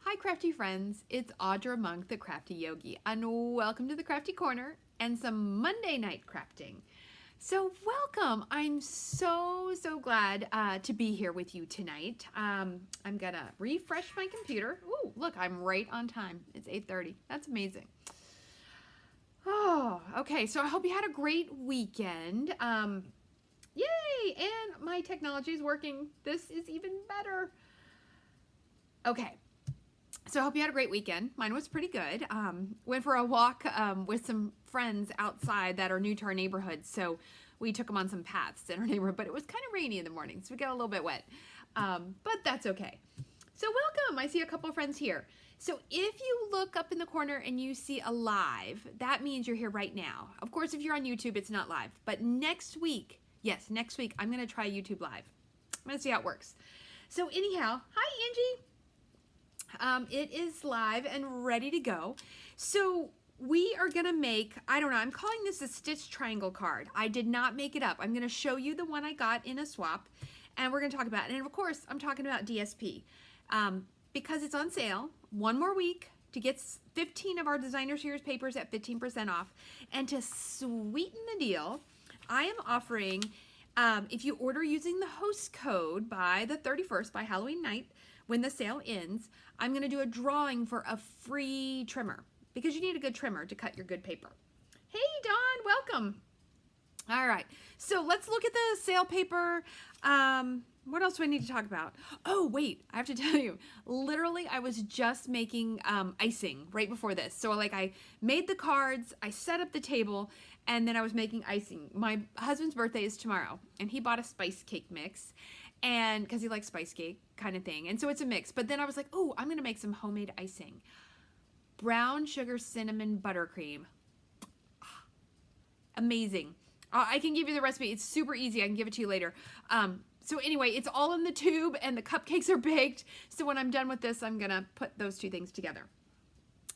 Hi crafty friends, it's Audra Monk, the Crafty Yogi, and welcome to the Crafty Corner and some Monday night crafting. So welcome, I'm so glad to be here with you tonight. I'm gonna refresh my computer. Ooh, look, I'm right on time. It's 8:30, that's amazing. Oh, okay, so I hope you had a great weekend. Yay, and my technology is working. This is even better. Okay. So I hope you had a great weekend. Mine was pretty good. Went for a walk with some friends outside that are new to our neighborhood. So we took them on some paths in our neighborhood, but it was kind of rainy in the morning, so we got a little bit wet. But that's okay. So welcome. I see a couple of friends here. So if you look up in the corner and you see a live, that means you're here right now. Of course, if you're on YouTube, it's not live. But next week, yes, next week, I'm going to try YouTube Live. I'm going to see how it works. So anyhow, hi, Angie. It is live and ready to go. So we are gonna make, I don't know, I'm calling this a stitch triangle card. I did not make it up. I'm gonna show you the one I got in a swap, and we're gonna talk about it. And of course, I'm talking about DSP because it's on sale. One more week to get 15 of our designer series papers at 15% off. And to sweeten the deal, I am offering, if you order using the host code by the 31st, by Halloween night, when the sale ends, I'm going to do a drawing for a free trimmer because you need a good trimmer to cut your good paper. Hey, Dawn, welcome. All right, so let's look at the sale paper. What else do I need to talk about? Oh, wait, I have to tell you, literally, I was just making icing right before this. So like I made the cards, I set up the table, and then I was making icing. My husband's birthday is tomorrow, and he bought a spice cake mix, and because he likes spice cake kind of thing. And so it's a mix. But then I was like, oh, I'm going to make some homemade icing. Brown sugar cinnamon buttercream. Amazing. I can give you the recipe. It's super easy. I can give it to you later. So anyway, it's all in the tube and the cupcakes are baked. So when I'm done with this, I'm going to put those two things together.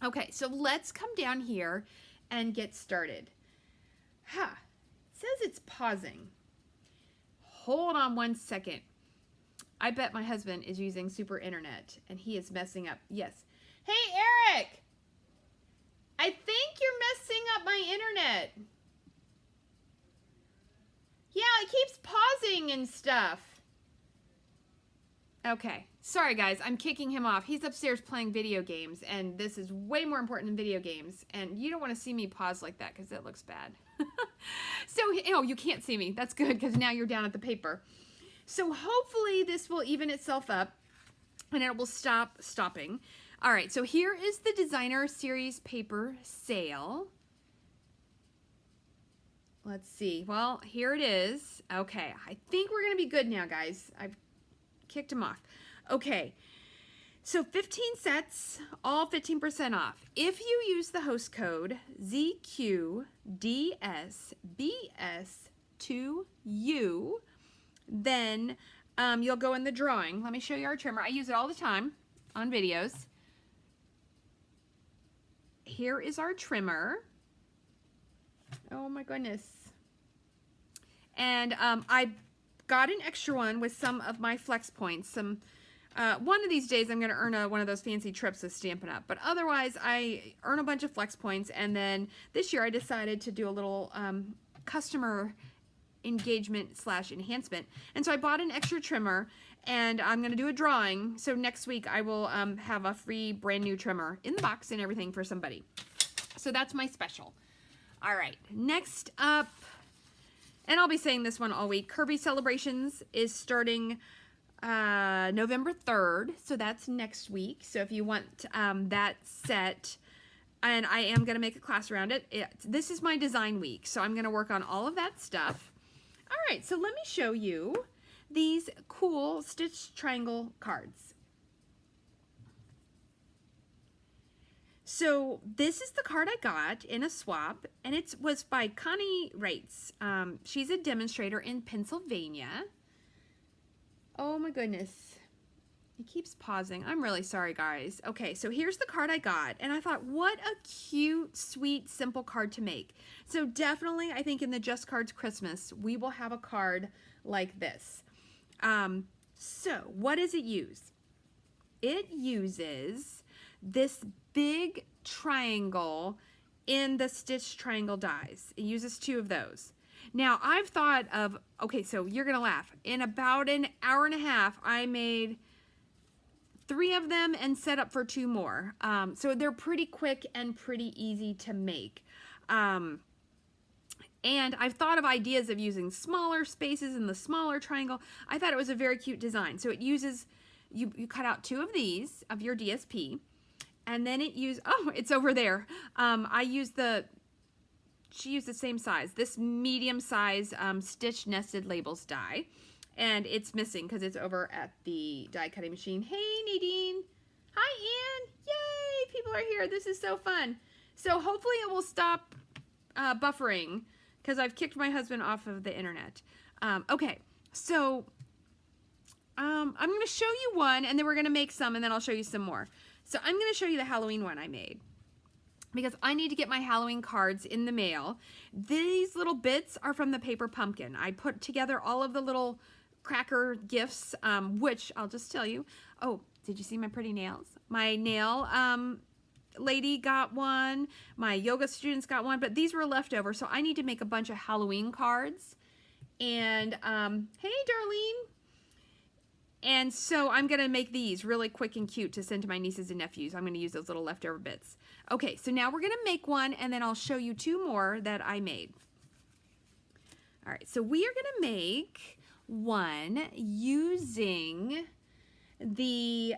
Okay, so let's come down here and get started. It says it's pausing. Hold on one second. I bet my husband is using super internet and he is messing up. Yes. Hey, Eric! I think you're messing up my internet. Yeah, it keeps pausing and stuff. Okay. Sorry, guys. I'm kicking him off. He's upstairs playing video games, and this is way more important than video games. And you don't want to see me pause like that because it looks bad. So, oh, you can't see me. That's good because now you're down at the paper. So hopefully this will even itself up and it will stop stopping. All right, so here is the designer series paper sale. Let's see. Well, here it is. Okay, I think we're going to be good now, guys. I've kicked him off. Okay, so 15 sets, all 15% off. If you use the host code ZQDSBS2U, then you'll go in the drawing. Let me show you our trimmer. I use it all the time on videos. Here is our trimmer. Oh my goodness. And I got an extra one with some of my flex points. One of these days I'm going to earn one of those fancy trips with Stampin' Up! But otherwise I earn a bunch of flex points, and then this year I decided to do a little customer engagement / enhancement, and so I bought an extra trimmer, and I'm going to do a drawing. So next week I will have a free brand new trimmer in the box and everything for somebody. So that's my special. All right, next up, and I'll be saying this one all week, Kirby Celebrations is starting November 3rd, so that's next week. So if you want that set, and I am going to make a class around it. This is my design week, so I'm going to work on all of that stuff. All right, so let me show you these cool stitch triangle cards. So this is the card I got in a swap, and it was by Connie Reitz. She's a demonstrator in Pennsylvania. Oh my goodness. It keeps pausing. I'm really sorry, guys. Okay, so here's the card I got, and I thought, what a cute, sweet, simple card to make. So definitely, I think in the Just Cards Christmas, we will have a card like this. So what does it use? It uses this big triangle in the stitch triangle dies. It uses 2 of those. Now I've thought of, okay, so you're gonna laugh. In about an hour and a half, I made 3 of them and set up for 2 more. So they're pretty quick and pretty easy to make. And I've thought of ideas of using smaller spaces in the smaller triangle. I thought it was a very cute design. So it uses, you cut out 2 of these, of your DSP, and then it oh, it's over there. She used the same size, this medium size stitch nested labels die. And it's missing because it's over at the die cutting machine. Hey, Nadine. Hi, Ann. Yay, people are here. This is so fun. So hopefully it will stop buffering because I've kicked my husband off of the internet. Okay, so I'm going to show you one, and then we're going to make some, and then I'll show you some more. So I'm going to show you the Halloween one I made, because I need to get my Halloween cards in the mail. These little bits are from the paper pumpkin. I put together all of the little cracker gifts, which I'll just tell you. Oh, did you see my pretty nails? My nail lady got one. My yoga students got one, but these were leftover, so I need to make a bunch of Halloween cards. And hey, Darlene. And so I'm gonna make these really quick and cute to send to my nieces and nephews. I'm gonna use those little leftover bits. Okay, so now we're gonna make one, and then I'll show you 2 more that I made. All right, so we are gonna make one using the,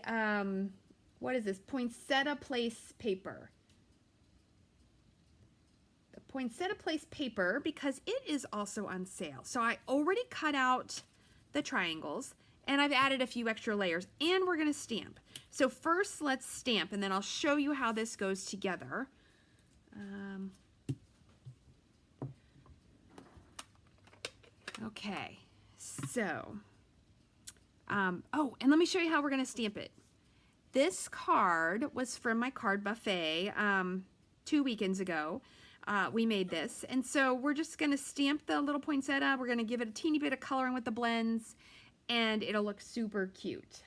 what is this, Poinsettia Place paper. The Poinsettia Place paper, because it is also on sale. So I already cut out the triangles, and I've added a few extra layers, and we're gonna stamp. So first let's stamp, and then I'll show you how this goes together. Okay, so, oh, and let me show you how we're gonna stamp it. This card was from my card buffet 2 weekends ago. We made this, and so we're just gonna stamp the little poinsettia. We're gonna give it a teeny bit of coloring with the blends, and it'll look super cute.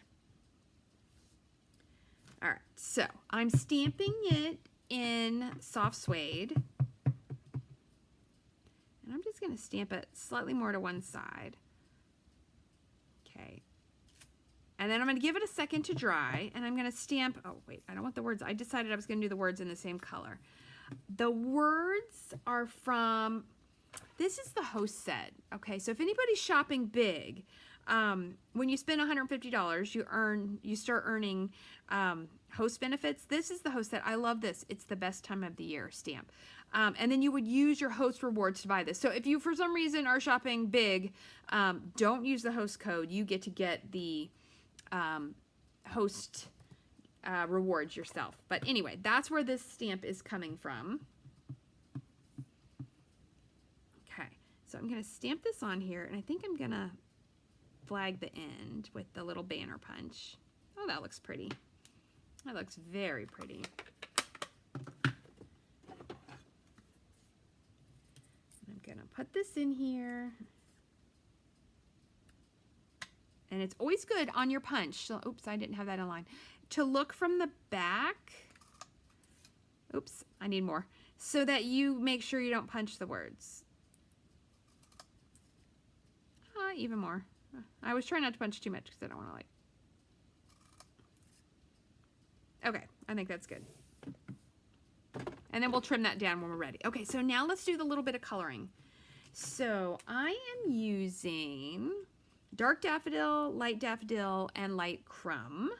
All right, so I'm stamping it in soft suede, and I'm just gonna stamp it slightly more to one side. Okay, and then I'm gonna give it a second to dry, and I'm gonna stamp, oh wait, I don't want the words. I decided I was gonna do the words in the same color. The words are from, this is the host set. Okay, so if anybody's shopping big, when you spend $150, you start earning host benefits. This is the host set. I love this. It's the best time of the year stamp. And then you would use your host rewards to buy this. So if you, for some reason, are shopping big, don't use the host code. You get to get the host rewards yourself. But anyway, that's where this stamp is coming from. Okay, so I'm going to stamp this on here, and I think I'm going to flag the end with the little banner punch. Oh, that looks pretty. That looks very pretty. I'm gonna put this in here. And it's always good on your punch. So, oops, I didn't have that in line. To look from the back. Oops, I need more. So that you make sure you don't punch the words. Even more. I was trying not to punch too much because I don't want to like. Okay, I think that's good. And then we'll trim that down when we're ready. Okay, so now let's do the little bit of coloring. So I am using dark daffodil, light daffodil, and light crumb.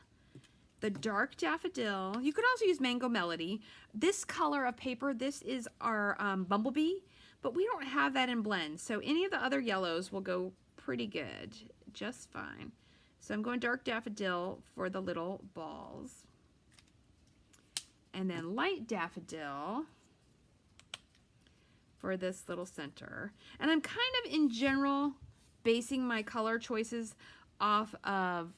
The dark daffodil, you could also use Mango Melody. This color of paper, this is our Bumblebee, but we don't have that in blend. So any of the other yellows will go pretty good, just fine. So I'm going dark daffodil for the little balls. And then light daffodil for this little center. And I'm kind of, in general, basing my color choices off of,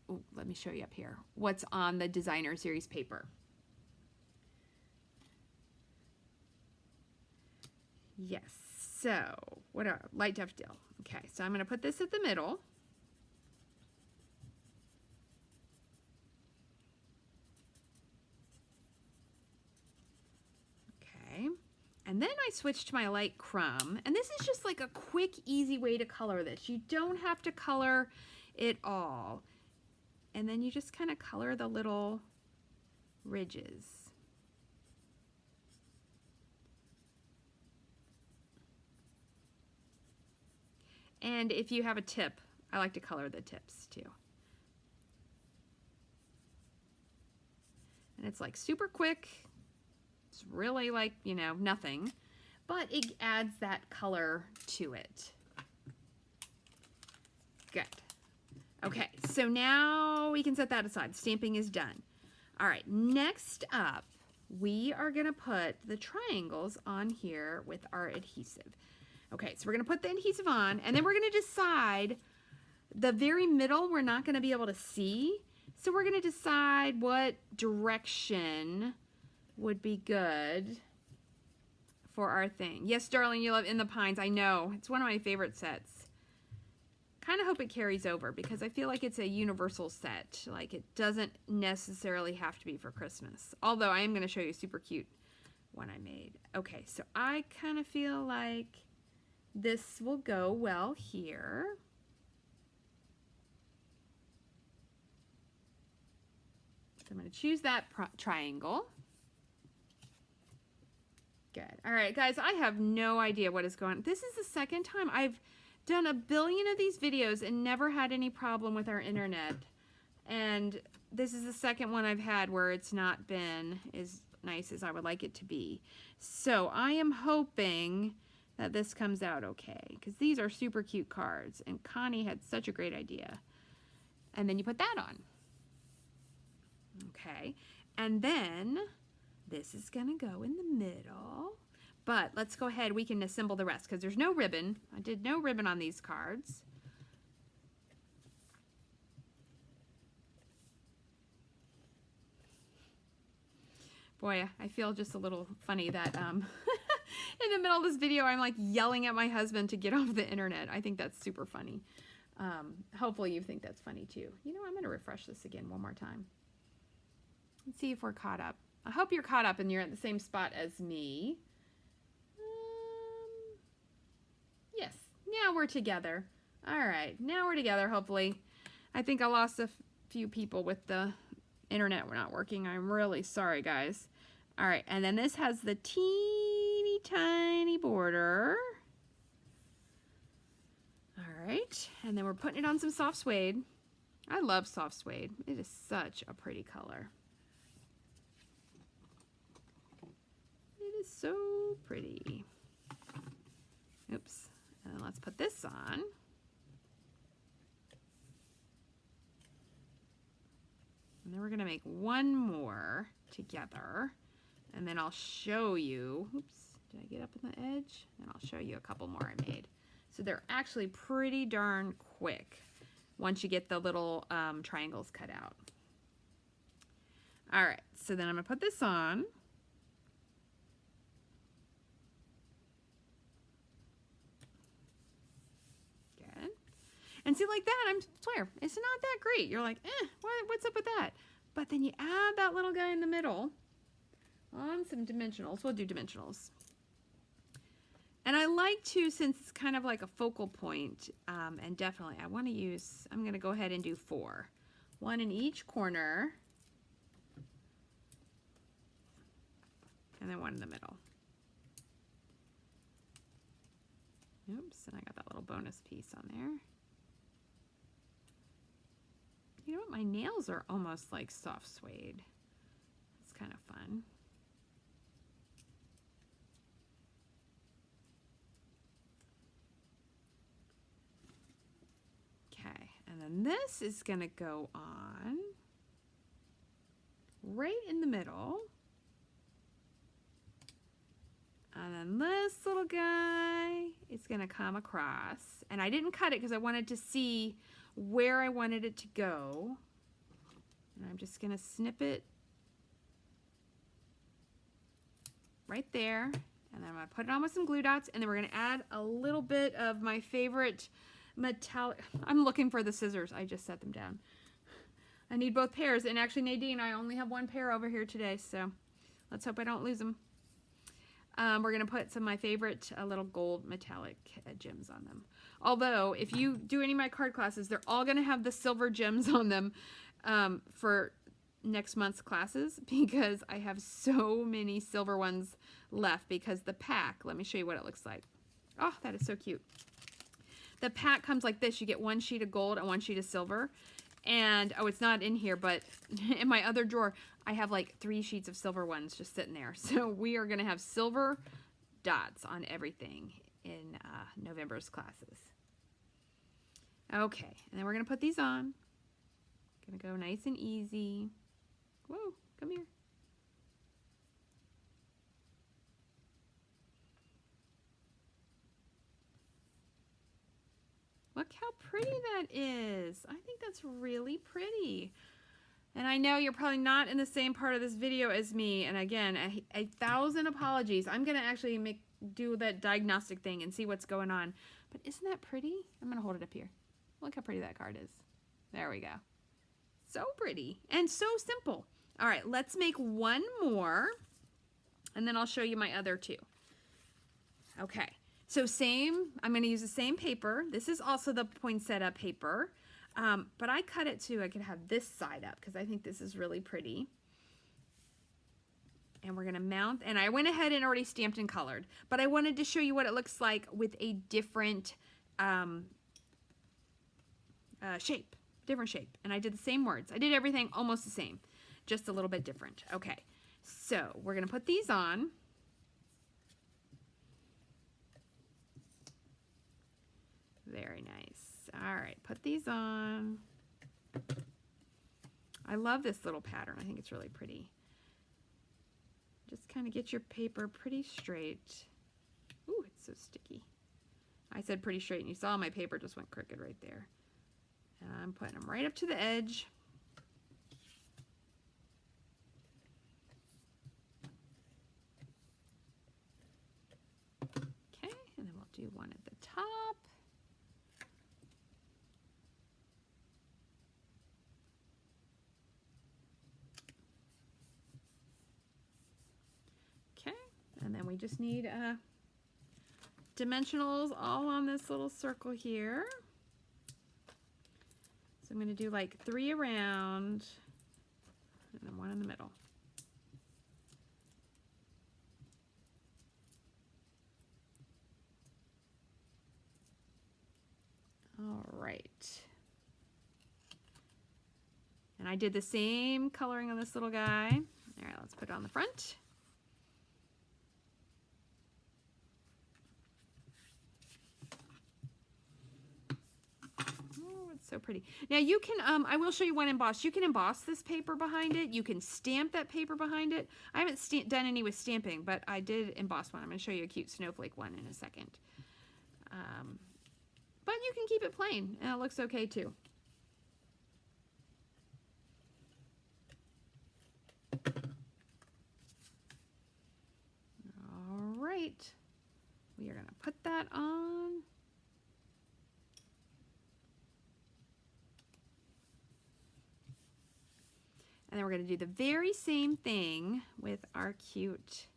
oh, let me show you up here, what's on the Designer Series paper. Yes, so, what are, light daffodil. Okay, so I'm going to put this at the middle. And then I switched to my light crumb, and this is just like a quick, easy way to color this. You don't have to color it all. And then you just kind of color the little ridges. And if you have a tip, I like to color the tips too. And it's like super quick. It's really like, you know, nothing, but it adds that color to it. Good. Okay, so now we can set that aside. Stamping is done. All right, next up, we are gonna put the triangles on here with our adhesive. Okay, so we're gonna put the adhesive on, and then we're gonna decide the very middle we're not gonna be able to see. So we're gonna decide what direction would be good for our thing. Yes, darling, you love In the Pines. I know, it's one of my favorite sets. Kind of hope it carries over because I feel like it's a universal set. Like it doesn't necessarily have to be for Christmas. Although I am gonna show you a super cute one I made. Okay, so I kind of feel like this will go well here. So I'm going to choose that triangle. Good. All right, guys, I have no idea what is going on. This is the second time I've done a billion of these videos and never had any problem with our internet. And this is the second one I've had where it's not been as nice as I would like it to be. So I am hoping that this comes out okay, because these are super cute cards, and Connie had such a great idea. And then you put that on. Okay, and then this is gonna go in the middle, but let's go ahead, we can assemble the rest, because there's no ribbon. I did no ribbon on these cards. Boy, I feel just a little funny that in the middle of this video, I'm like yelling at my husband to get off the internet. I think that's super funny. Hopefully you think that's funny too. You know, I'm going to refresh this again one more time. Let's see if we're caught up. I hope you're caught up and you're at the same spot as me. Yes, now we're together. All right, now we're together, hopefully. I think I lost a few people with the internet not working. I'm really sorry, guys. All right, and then this has the teeny tiny border. All right, and then we're putting it on some soft suede. I love soft suede. It is such a pretty color. It is so pretty. Oops, and then let's put this on. And then we're going to make one more together, and then I'll show you, oops, did I get up in the edge? And I'll show you a couple more I made. So they're actually pretty darn quick once you get the little triangles cut out. All right, so then I'm going to put this on. Good. And see, like that, I swear, it's not that great. You're like, what's up with that? But then you add that little guy in the middle on some dimensionals. We'll do dimensionals. And I like to, since it's kind of like a focal point, and definitely I want to use, I'm going to go ahead and do 4. 1 in each corner. And then 1 in the middle. Oops, and I got that little bonus piece on there. You know what? My nails are almost like soft suede. It's kind of fun. Okay, and then this is going to go on right in the middle. And then this little guy is going to come across. And I didn't cut it because I wanted to see where I wanted it to go. And I'm just going to snip it right there. And then I'm going to put it on with some glue dots. And then we're going to add a little bit of my favorite metallic. I'm looking for the scissors. I just set them down. I need both pairs. And actually, Nadine, I only have one pair over here today. So let's hope I don't lose them. We're going to put some of my favorite little gold metallic gems on them. Although, if you do any of my card classes, they're all going to have the silver gems on them for next month's classes, because I have so many silver ones left, because the pack, let me show you what it looks like. Oh, that is so cute. The pack comes like this. You get one sheet of gold and one sheet of silver. And, oh, it's not in here, but in my other drawer, I have like 3 sheets of silver ones just sitting there. So we are going to have silver dots on everything in November's classes. Okay, and then we're going to put these on. Going to go nice and easy. Whoa, come here. Look how pretty that is. I think that's really pretty. And I know you're probably not in the same part of this video as me. And again, a thousand apologies. I'm going to actually do that diagnostic thing and see what's going on. But isn't that pretty? I'm going to hold it up here. Look how pretty that card is. There we go. So pretty and so simple. All right, let's make one more. And then I'll show you my other 2. Okay. So same, I'm going to use the same paper. This is also the poinsettia paper, but I cut it too. I could have this side up because I think this is really pretty. And we're going to mount, and I went ahead and already stamped and colored, but I wanted to show you what it looks like with a different shape, And I did the same words. I did everything almost the same, just a little bit different. Okay, so we're going to put these on. Very nice. All right, put these on. I love this little pattern. I think it's really pretty. Just kind of get your paper pretty straight. Ooh, it's so sticky. I said pretty straight, and you saw my paper just went crooked right there. And I'm putting them right up to the edge. Okay, and then we'll do one at the top. And then we just need dimensionals all on this little circle here. So I'm going to do like 3 around and then 1 in the middle. All right. And I did the same coloring on this little guy. All right, let's put it on the front. So pretty. Now you can, I will show you one embossed. You can emboss this paper behind it. You can stamp that paper behind it. I haven't done any with stamping, but I did emboss one. I'm going to show you a cute snowflake one in a second. But you can keep it plain, and it looks okay too. All right. We are going to put that on. And then we're going to do the very same thing with our cute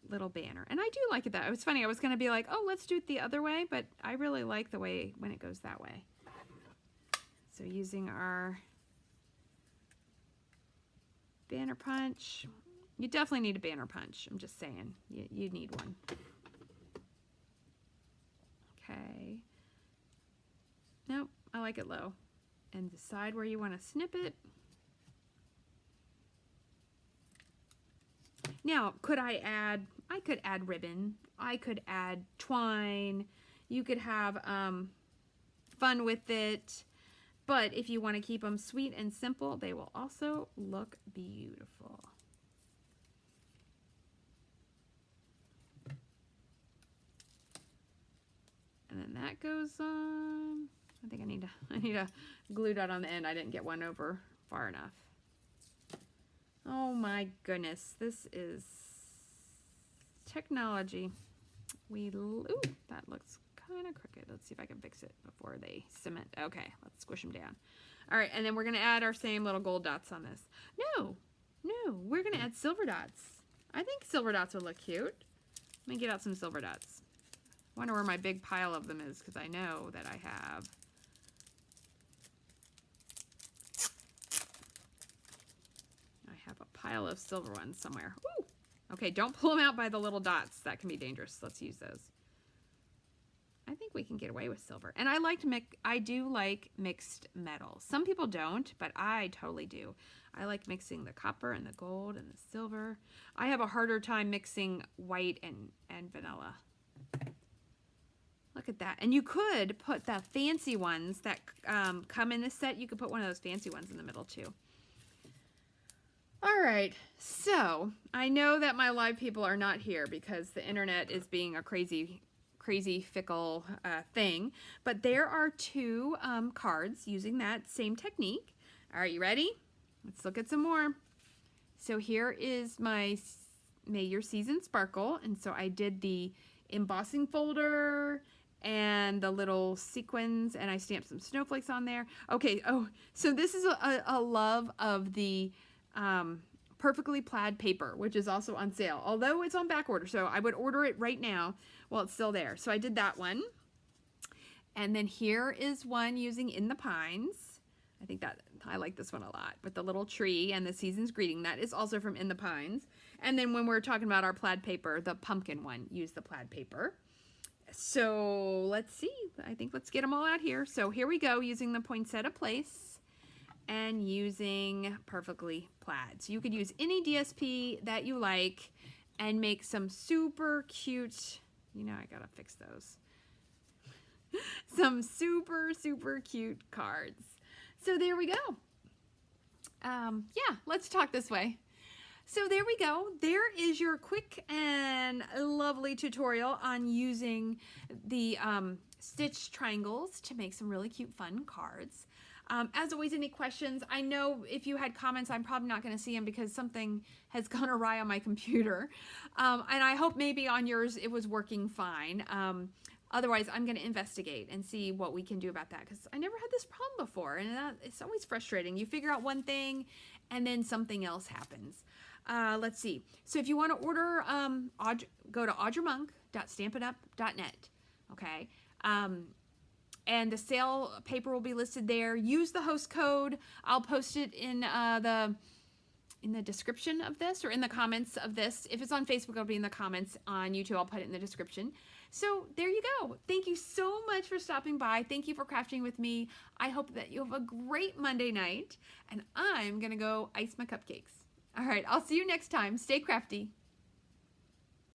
little banner. And I do like it that. It was funny. I was going to be like, oh, let's do it the other way. But I really like the way when it goes that way. So using our banner punch. You definitely need a banner punch. I'm just saying. You need one. Okay. Nope. I like it low. And decide where you want to snip it. Now, could I could add ribbon, I could add twine, you could have fun with it, but if you want to keep them sweet and simple, they will also look beautiful. And then that goes on. I think I need a glue dot on the end. I didn't get one over far enough. Oh my goodness, this is technology. Ooh, that looks kind of crooked. Let's see if I can fix it before they cement. Okay, let's squish them down. All right, and then we're going to add our same little gold dots on this. No, we're going to add silver dots. I think silver dots would look cute. Let me get out some silver dots. Wonder where my big pile of them is, because I know that I have. I have a pile of silver ones somewhere. Ooh. Okay, don't pull them out by the little dots. That can be dangerous. Let's use those. I think we can get away with silver. And I do like mixed metals. Some people don't, but I totally do. I like mixing the copper and the gold and the silver. I have a harder time mixing white and vanilla. Look at that. And you could put the fancy ones that come in this set. You could put one of those fancy ones in the middle too. All right, so I know that my live people are not here because the internet is being a crazy fickle thing, but there are two cards using that same technique. All right, you ready? Let's look at some more. So here is my May Your Season Sparkle, and so I did the embossing folder and the little sequins, and I stamped some snowflakes on there. Okay, oh, so this is a love of the Perfectly Plaid paper, which is also on sale, although it's on back order, so I would order it right now while it's still there. So I did that one. And then here is one using In the Pines. I like this one a lot, with the little tree and the season's greeting. That is also from In the Pines. And then when we're talking about our plaid paper, the pumpkin one used the plaid paper. So let's see. I think let's get them all out here. So here we go, using the Poinsettia Place and using Perfectly Plaid. So you could use any DSP that you like and make some super cute, you know, I gotta fix those. Some super cute cards. So there we go. Yeah, let's talk this way. So there we go. There is your quick and lovely tutorial on using the stitched triangles to make some really cute, fun cards. As always, any questions? I know if you had comments, I'm probably not going to see them because something has gone awry on my computer. And I hope maybe on yours it was working fine. Otherwise, I'm going to investigate and see what we can do about that, because I never had this problem before, and it's always frustrating. You figure out one thing and then something else happens. Let's see. So if you want to order, go to audreymonk.stampitup.net. Okay. And the sale paper will be listed there. Use the host code. I'll post it in the description of this, or in the comments of this. If it's on Facebook, it'll be in the comments. On YouTube, I'll put it in the description. So there you go. Thank you so much for stopping by. Thank you for crafting with me. I hope that you have a great Monday night, and I'm gonna go ice my cupcakes. All right, I'll see you next time. Stay crafty.